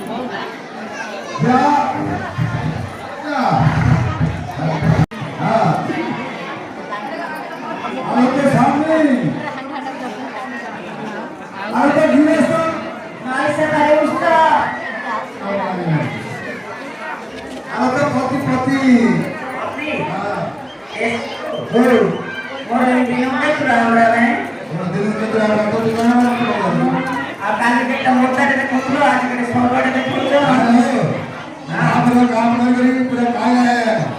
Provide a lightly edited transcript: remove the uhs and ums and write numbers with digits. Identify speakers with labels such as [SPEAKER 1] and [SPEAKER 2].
[SPEAKER 1] जा जा हाँ आपके सामने आपका गिरेश
[SPEAKER 2] नाई से नाई उसका
[SPEAKER 1] आपका पति पति हाँ हो
[SPEAKER 2] और दिनों में पुराना है
[SPEAKER 1] दिन में तो आप तो दिखाना
[SPEAKER 2] काली के टमाटर के खुलो आज के सोलर के खुलो
[SPEAKER 1] हाँ आप लोग काम कर रही पूरा काय है